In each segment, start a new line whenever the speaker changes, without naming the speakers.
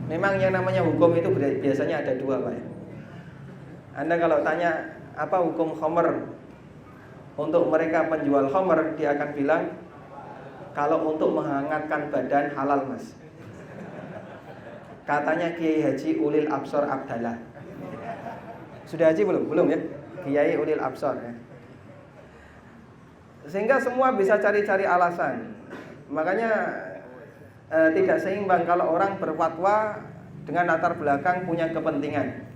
Memang yang namanya hukum itu biasanya ada dua, Pak. Anda kalau tanya apa hukum khamr, untuk mereka penjual khamr, dia akan bilang kalau untuk menghangatkan badan halal, Mas. Katanya Kiai Haji Ulil Absor Abdallah. Sudah haji belum? Belum ya? Kiai Ulil Absor ya. Sehingga semua bisa cari-cari alasan. Makanya tidak seimbang kalau orang berfatwa dengan latar belakang punya kepentingan.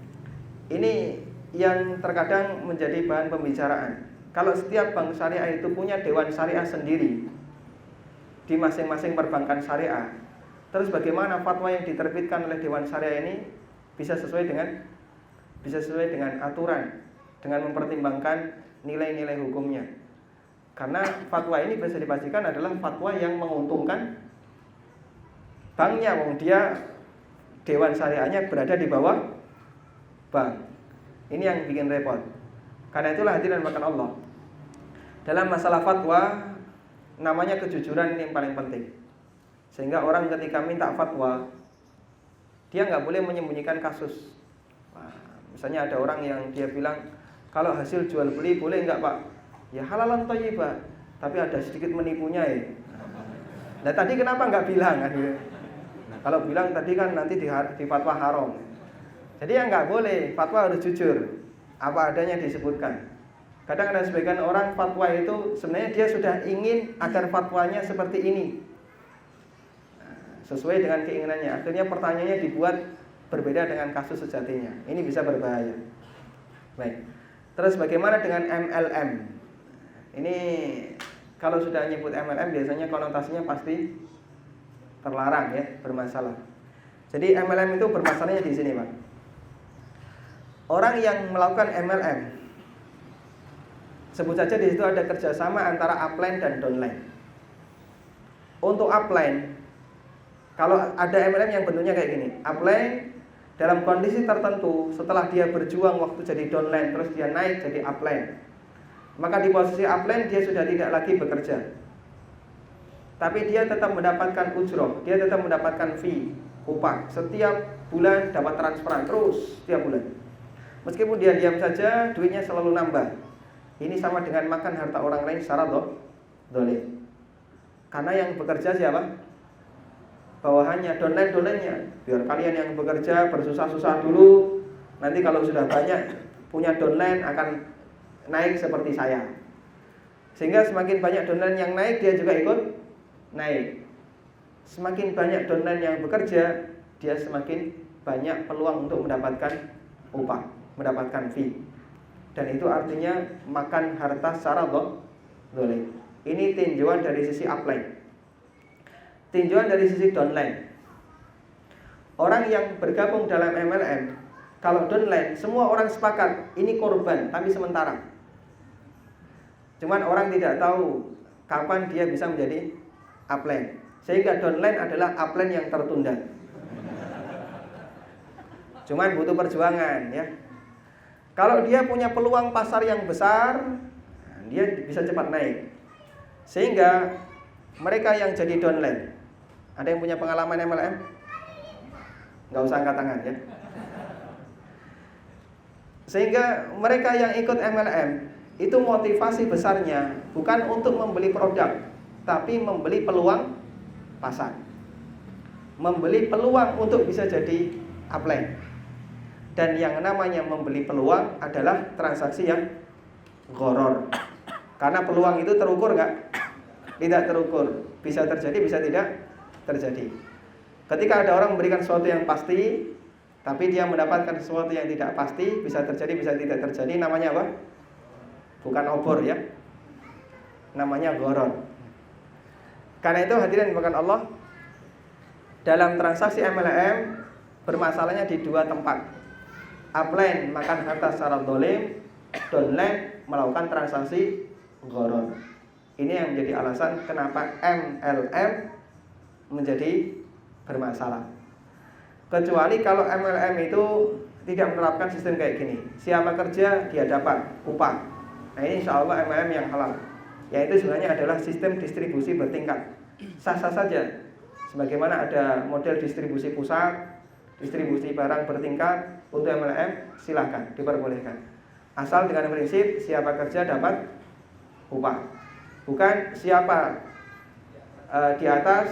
Ini yang terkadang menjadi bahan pembicaraan. Kalau setiap bank syariah itu punya dewan syariah sendiri di masing-masing perbankan syariah, terus bagaimana fatwa yang diterbitkan oleh dewan syariah ini bisa sesuai dengan aturan, dengan mempertimbangkan nilai-nilai hukumnya. Karena fatwa ini bisa dipastikan adalah fatwa yang menguntungkan banknya, wong dia dewan syariahnya berada di bawah bank. Ini yang bikin repot. Karena itulah hadirin makan Allah, dalam masalah fatwa namanya kejujuran ini yang paling penting. Sehingga orang ketika minta fatwa, dia nggak boleh menyembunyikan kasus. Misalnya ada orang yang dia bilang, kalau hasil jual beli boleh nggak Pak? Ya halalan thayyibah, tapi ada sedikit menipunya ya. Nah tadi kenapa nggak bilang kan? Kalau bilang tadi kan nanti di fatwa haram. Jadi yang nggak boleh, fatwa harus jujur, apa adanya disebutkan. Kadang ada sebagian orang fatwa itu sebenarnya dia sudah ingin agar fatwanya seperti ini, sesuai dengan keinginannya. Akhirnya pertanyaannya dibuat berbeda dengan kasus sejatinya. Ini bisa berbahaya. Baik. Terus bagaimana dengan MLM? Ini kalau sudah nyebut MLM biasanya konotasinya pasti terlarang ya, bermasalah. Jadi MLM itu bermasalahnya di sini, Pak. Orang yang melakukan MLM, sebut saja di situ ada kerjasama antara upline dan downline. Untuk upline, kalau ada MLM yang bentuknya kayak gini, upline dalam kondisi tertentu setelah dia berjuang waktu jadi downline, terus dia naik jadi upline, maka di posisi upline dia sudah tidak lagi bekerja, tapi dia tetap mendapatkan ujroh, dia tetap mendapatkan fee, upah, setiap bulan dapat transferan terus setiap bulan. Meskipun dia diam saja, duitnya selalu nambah. Ini sama dengan makan harta orang lain secara dolim. Karena yang bekerja siapa? Bawahannya, downline-nya. Biar kalian yang bekerja bersusah-susah dulu, nanti kalau sudah banyak punya downline akan naik seperti saya. Sehingga semakin banyak downline yang naik, dia juga ikut naik. Semakin banyak downline yang bekerja, dia semakin banyak peluang untuk mendapatkan upah, mendapatkan fee. Dan itu artinya makan harta secara dolim. Ini tinjauan dari sisi upline. Tinjauan dari sisi downline, orang yang bergabung dalam MLM, kalau downline semua orang sepakat ini korban tapi sementara. Cuman orang tidak tahu kapan dia bisa menjadi upline. Sehingga downline adalah upline yang tertunda. Cuman butuh perjuangan ya. Kalau dia punya peluang pasar yang besar, dia bisa cepat naik. Sehingga mereka yang jadi downline, ada yang punya pengalaman MLM? Nggak usah angkat tangan ya. Sehingga mereka yang ikut MLM itu motivasi besarnya bukan untuk membeli produk, tapi membeli peluang pasar, membeli peluang untuk bisa jadi upline. Dan yang namanya membeli peluang adalah transaksi yang gharar. Karena peluang itu terukur nggak? Tidak terukur. Bisa terjadi, bisa tidak terjadi. Ketika ada orang memberikan sesuatu yang pasti, tapi dia mendapatkan sesuatu yang tidak pasti, bisa terjadi, bisa tidak terjadi, namanya apa? Bukan obor ya. Namanya gharar. Karena itu hadirin bukan Allah, dalam transaksi MLM bermasalahnya di dua tempat. Upline makan harta secara dolim, downline melakukan transaksi gharar. Ini yang menjadi alasan kenapa MLM menjadi bermasalah. Kecuali kalau MLM itu tidak menerapkan sistem kayak gini, siapa kerja dia dapat upah. Nah ini insya Allah MLM yang halal. Yaitu sebenarnya adalah sistem distribusi bertingkat. Sah-sah saja. Sebagaimana ada model distribusi pusat, distribusi barang bertingkat untuk MLM, silahkan, diperbolehkan. Asal dengan prinsip siapa kerja dapat upah. Bukan siapa di atas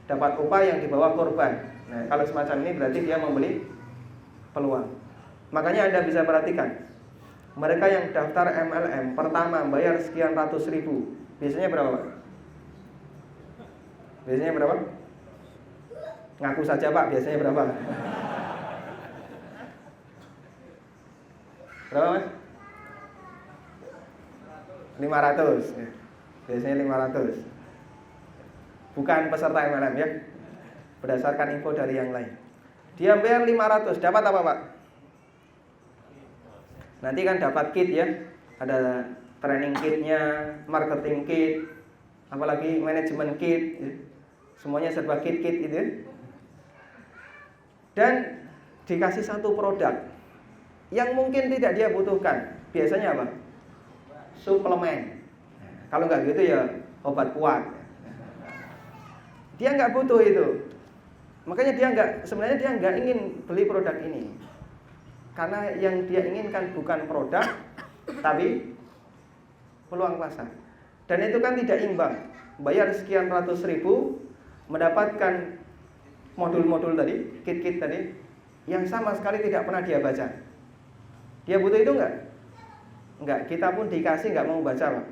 dapat upah yang di bawah korban. Nah, kalau semacam ini berarti dia membeli peluang. Makanya Anda bisa perhatikan, mereka yang daftar MLM pertama bayar sekian ratus ribu, biasanya berapa Pak? Biasanya berapa? Ngaku saja Pak, biasanya berapa? Berapa Mas? 500. Biasanya 500. Bukan peserta MLM ya, berdasarkan info dari yang lain. Dia bayar 500, dapat apa Pak? Nanti kan dapat kit ya, ada training kitnya, marketing kit, apalagi manajemen kit ya. Semuanya serba kit-kit itu ya. Dan dikasih satu produk yang mungkin tidak dia butuhkan. Biasanya apa? Suplemen. Kalau nggak gitu ya obat kuat. Dia nggak butuh itu. Makanya sebenarnya dia nggak ingin beli produk ini. Karena yang dia inginkan bukan produk, tapi peluang pasar. Dan itu kan tidak imbang. Bayar sekian ratus ribu, mendapatkan modul-modul tadi, kit-kit tadi, yang sama sekali tidak pernah dia baca. Dia butuh itu enggak? Enggak, kita pun dikasih enggak mau baca Pak.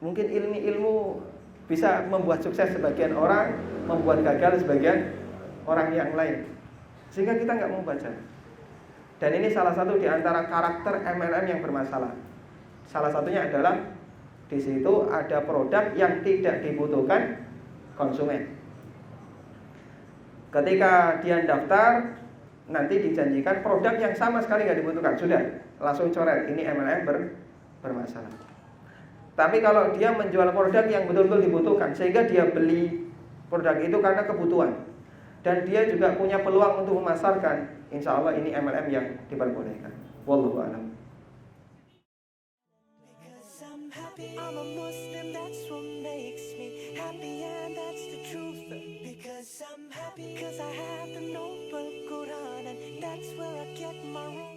Mungkin ilmu bisa membuat sukses sebagian orang, membuat gagal sebagian orang yang lain. Sehingga kita enggak mau baca. Dan ini salah satu di antara karakter MLM yang bermasalah. Salah satunya adalah di situ ada produk yang tidak dibutuhkan konsumen. Ketika dia daftar, nanti dijanjikan produk yang sama sekali nggak dibutuhkan, sudah langsung coret, ini MLM bermasalah. Tapi kalau dia menjual produk yang betul-betul dibutuhkan, sehingga dia beli produk itu karena kebutuhan, dan dia juga punya peluang untuk memasarkan, insya Allah ini MLM yang diperbolehkan. Wallahu a'lam. I'm a Muslim, that's what makes me happy, and that's the truth. Because I'm happy, because I have the noble Quran, and that's where I get my